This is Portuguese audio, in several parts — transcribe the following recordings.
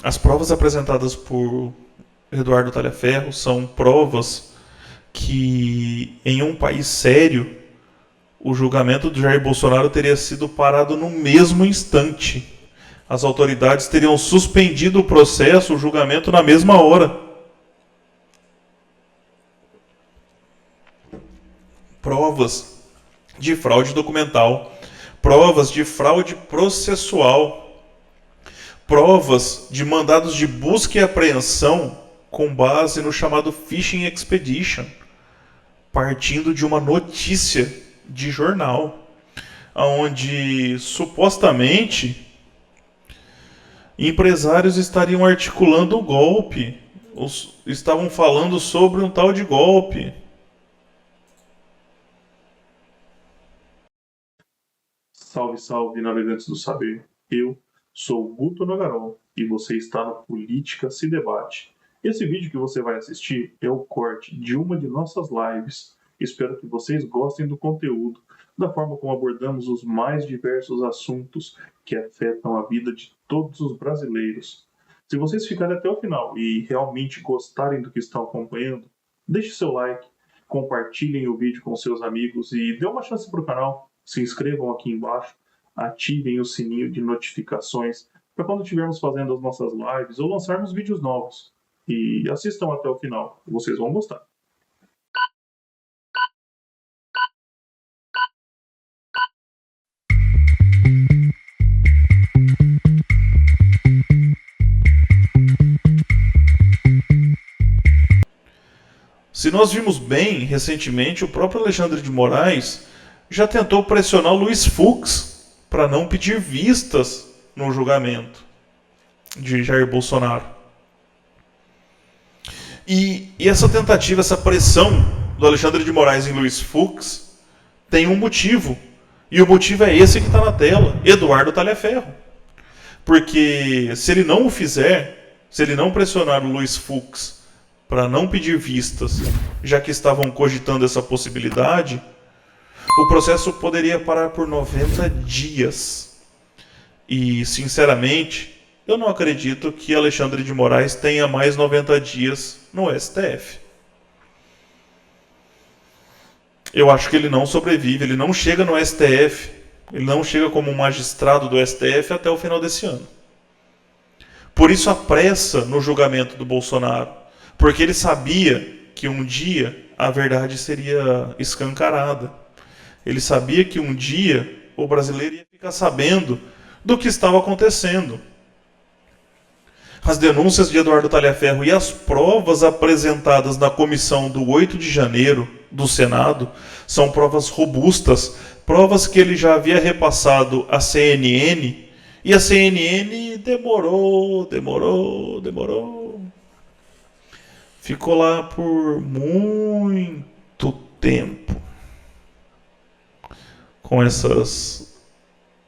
As provas apresentadas por Eduardo Talhaferro são provas que, em um país sério, o julgamento do Jair Bolsonaro teria sido parado no mesmo instante. As autoridades teriam suspendido o processo, o julgamento, na mesma hora. Provas de fraude documental, provas de fraude processual, provas de mandados de busca e apreensão com base no chamado Fishing Expedition, partindo de uma notícia de jornal, onde supostamente empresários estariam articulando o golpe, estavam falando sobre um tal de golpe. Salve, salve, navegantes do saber. Eu sou o Guto Nogarol e você está no Política se Debate. Esse vídeo que você vai assistir é o corte de uma de nossas lives. Espero que vocês gostem do conteúdo, da forma como abordamos os mais diversos assuntos que afetam a vida de todos os brasileiros. Se vocês ficarem até o final e realmente gostarem do que estão acompanhando, deixe seu like, compartilhem o vídeo com seus amigos e dê uma chance para o canal. Se inscrevam aqui embaixo, ativem o sininho de notificações para quando estivermos fazendo as nossas lives ou lançarmos vídeos novos. E assistam até o final, vocês vão gostar. Se nós vimos bem recentemente, o próprio Alexandre de Moraes já tentou pressionar o Luiz Fux para não pedir vistas no julgamento de Jair Bolsonaro. E essa tentativa, essa pressão do Alexandre de Moraes em Luiz Fux tem um motivo. E o motivo é esse que está na tela: Eduardo Talhaferro. Porque se ele não o fizer, se ele não pressionar o Luiz Fux para não pedir vistas, já que estavam cogitando essa possibilidade, o processo poderia parar por 90 dias. E, sinceramente, eu não acredito que Alexandre de Moraes tenha mais 90 dias no STF. Eu acho que ele não sobrevive, ele não chega no STF, ele não chega como magistrado do STF até o final desse ano. Por isso a pressa no julgamento do Bolsonaro, porque ele sabia que um dia a verdade seria escancarada. Ele sabia que um dia o brasileiro ia ficar sabendo do que estava acontecendo. As denúncias de Eduardo Talhaferro e as provas apresentadas na comissão do 8 de janeiro do Senado são provas robustas, provas que ele já havia repassado à CNN, e a CNN demorou. Ficou lá por muito tempo com essas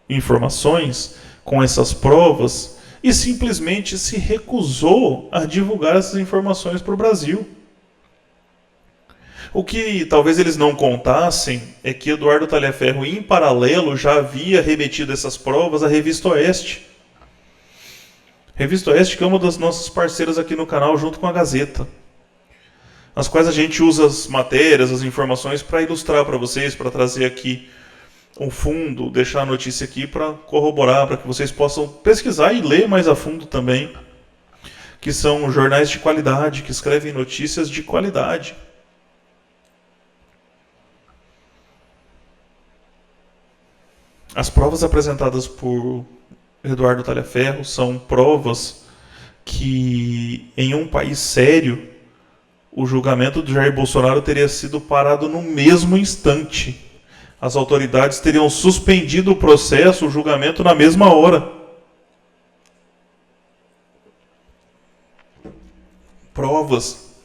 informações, com essas provas, e simplesmente se recusou a divulgar essas informações para o Brasil. O que talvez eles não contassem é que Eduardo Talhaferro, em paralelo, já havia remetido essas provas à Revista Oeste. Revista Oeste, que é uma das nossas parceiras aqui no canal, junto com a Gazeta, nas quais a gente usa as matérias, as informações para ilustrar para vocês, para trazer aqui um fundo, deixar a notícia aqui para corroborar, para que vocês possam pesquisar e ler mais a fundo também, que são jornais de qualidade, que escrevem notícias de qualidade. As provas apresentadas por Eduardo Talhaferro são provas que, em um país sério, o julgamento do Jair Bolsonaro teria sido parado no mesmo instante. As autoridades teriam suspendido o processo, o julgamento, na mesma hora. Provas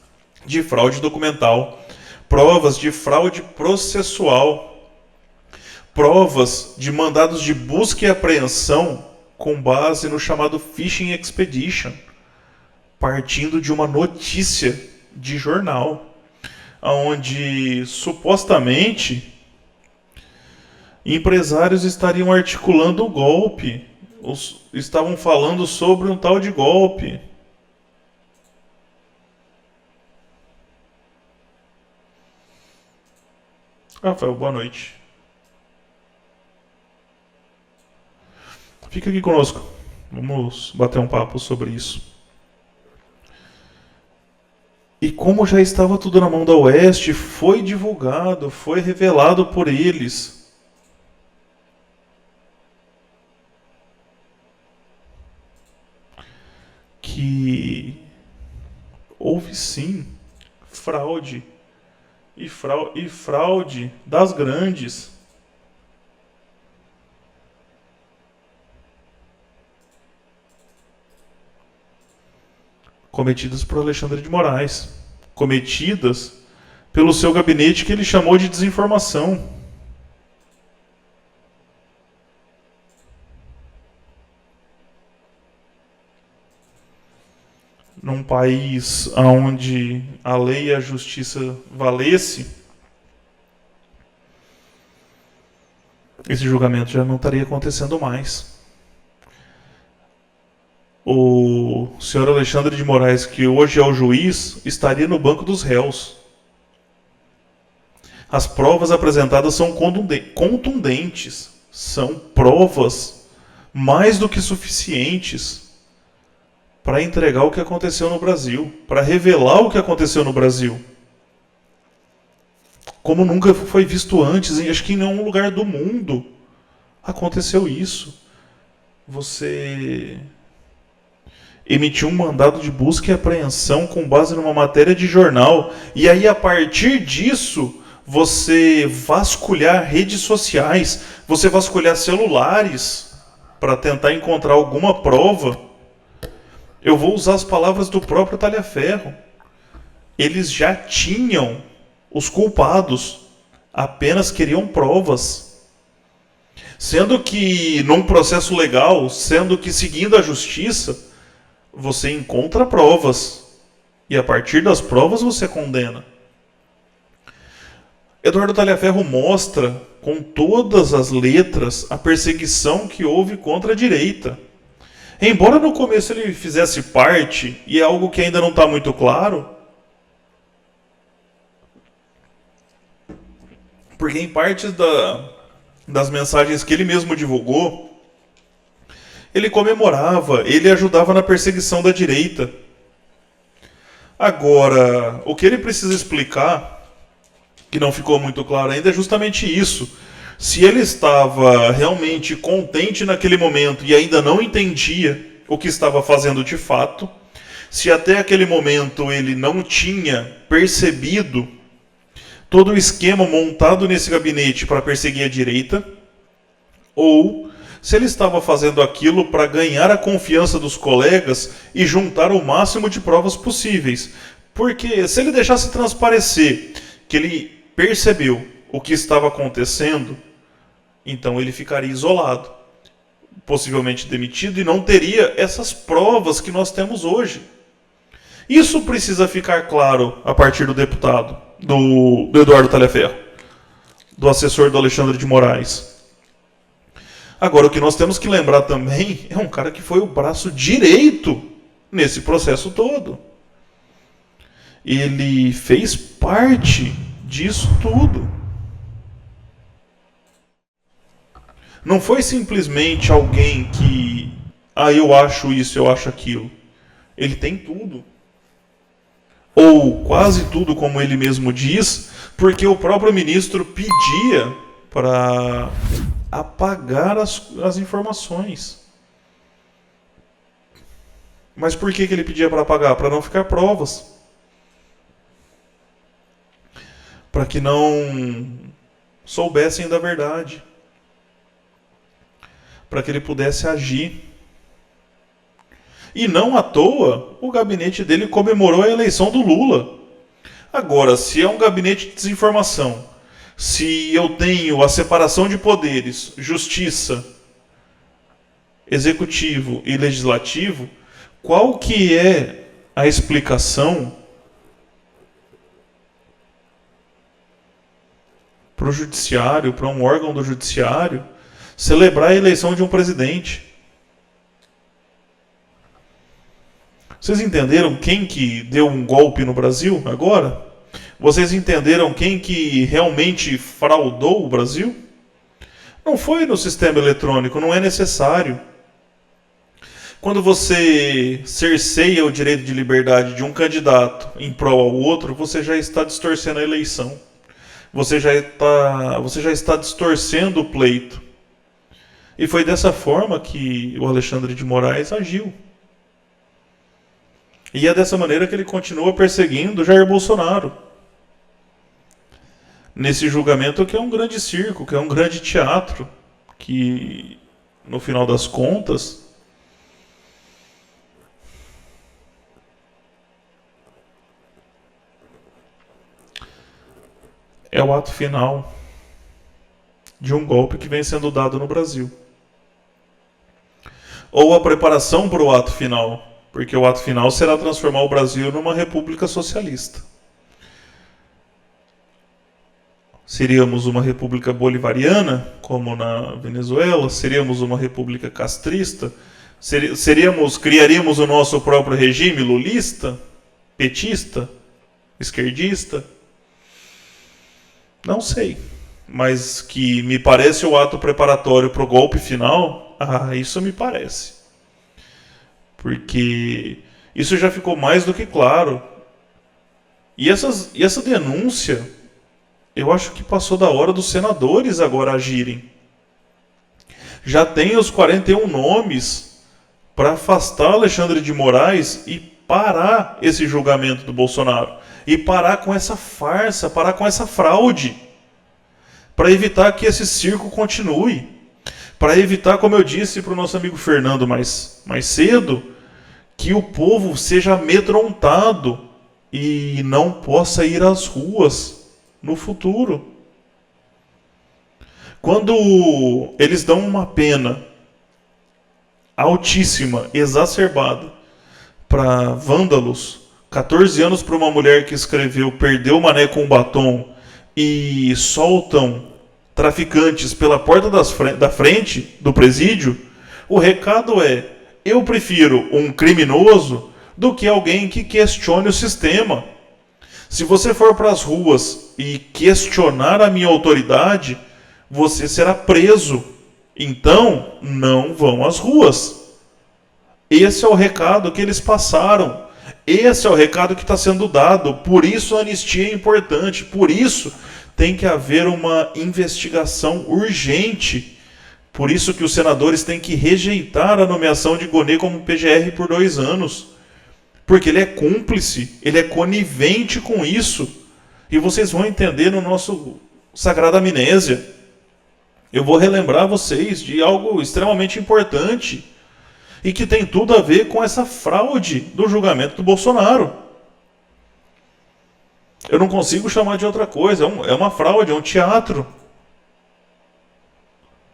de fraude documental, provas de fraude processual, provas de mandados de busca e apreensão com base no chamado Fishing Expedition, partindo de uma notícia de jornal, onde supostamente empresários estariam articulando o golpe, estavam falando sobre um tal de golpe. Rafael, boa noite. Fica aqui conosco. Vamos bater um papo sobre isso. E como já estava tudo na mão da Oeste, foi divulgado, foi revelado por eles que houve sim fraude. E fraude das grandes. Cometidas por Alexandre de Moraes. Cometidas pelo seu gabinete que ele chamou de desinformação. Num país onde a lei e a justiça valesse, esse julgamento já não estaria acontecendo mais. O senhor Alexandre de Moraes, que hoje é o juiz, estaria no banco dos réus. As provas apresentadas são contundentes, são provas mais do que suficientes para entregar o que aconteceu no Brasil, para revelar o que aconteceu no Brasil. Como nunca foi visto antes, acho que em nenhum lugar do mundo aconteceu isso. Você emitiu um mandado de busca e apreensão com base numa matéria de jornal, e aí a partir disso você vasculhar redes sociais, você vasculhar celulares para tentar encontrar alguma prova. Eu vou usar as palavras do próprio Talhaferro. Eles já tinham os culpados, apenas queriam provas. Sendo que num processo legal, sendo que seguindo a justiça, você encontra provas. E a partir das provas você condena. Eduardo Talhaferro mostra com todas as letras a perseguição que houve contra a direita. Embora no começo ele fizesse parte, e é algo que ainda não está muito claro, porque em partes das mensagens que ele mesmo divulgou, ele comemorava, ele ajudava na perseguição da direita. Agora, o que ele precisa explicar, que não ficou muito claro ainda, é justamente isso. Se ele estava realmente contente naquele momento e ainda não entendia o que estava fazendo de fato, se até aquele momento ele não tinha percebido todo o esquema montado nesse gabinete para perseguir a direita, ou se ele estava fazendo aquilo para ganhar a confiança dos colegas e juntar o máximo de provas possíveis. Porque se ele deixasse transparecer que ele percebeu o que estava acontecendo, então ele ficaria isolado, possivelmente demitido, e não teria essas provas que nós temos hoje. Isso precisa ficar claro a partir do deputado, do Eduardo Talhaferro, do assessor do Alexandre de Moraes. Agora, o que nós temos que lembrar também é um cara que foi o braço direito nesse processo todo. Ele fez parte disso tudo. Não foi simplesmente alguém que, eu acho isso, eu acho aquilo. Ele tem tudo. Ou quase tudo, como ele mesmo diz, porque o próprio ministro pedia para apagar as informações. Mas por que ele pedia para apagar? Para não ficar provas. Para que não soubessem da verdade. Para que ele pudesse agir. E não à toa, o gabinete dele comemorou a eleição do Lula. Agora, se é um gabinete de desinformação, se eu tenho a separação de poderes, justiça, executivo e legislativo, qual que é a explicação para o judiciário, para um órgão do judiciário, celebrar a eleição de um presidente? Vocês entenderam quem que deu um golpe no Brasil agora? Vocês entenderam quem que realmente fraudou o Brasil? Não foi no sistema eletrônico, não é necessário. Quando você cerceia o direito de liberdade de um candidato em prol ao outro, você já está distorcendo a eleição. Você já está distorcendo o pleito. E foi dessa forma que o Alexandre de Moraes agiu. E é dessa maneira que ele continua perseguindo Jair Bolsonaro. Nesse julgamento que é um grande circo, que é um grande teatro, que no final das contas é o ato final de um golpe que vem sendo dado no Brasil. Ou a preparação para o ato final, porque o ato final será transformar o Brasil numa república socialista. Seríamos uma república bolivariana, como na Venezuela? Seríamos uma república castrista? Criaríamos o nosso próprio regime lulista? Petista? Esquerdista? Não sei. Mas que me parece o ato preparatório para o golpe final, isso me parece. Porque isso já ficou mais do que claro. E essa denúncia, eu acho que passou da hora dos senadores agora agirem. Já tem os 41 nomes para afastar Alexandre de Moraes e parar esse julgamento do Bolsonaro. E parar com essa farsa, parar com essa fraude. Para evitar que esse circo continue. Para evitar, como eu disse para o nosso amigo Fernando mais cedo, que o povo seja amedrontado e não possa ir às ruas no futuro. Quando eles dão uma pena altíssima, exacerbada, para vândalos, 14 anos para uma mulher que escreveu "Perdeu o mané com batom", e soltam traficantes pela porta da frente do presídio, o recado é: eu prefiro um criminoso do que alguém que questione o sistema. Se você for para as ruas e questionar a minha autoridade, você será preso. Então, não vão às ruas. Esse é o recado que eles passaram. Esse é o recado que está sendo dado. Por isso a anistia é importante. Por isso tem que haver uma investigação urgente. Por isso que os senadores têm que rejeitar a nomeação de Gonê como PGR por 2 anos. Porque ele é cúmplice, ele é conivente com isso. E vocês vão entender no nosso Sagrada Amnésia. Eu vou relembrar vocês de algo extremamente importante e que tem tudo a ver com essa fraude do julgamento do Bolsonaro. Eu não consigo chamar de outra coisa, é uma fraude, é um teatro.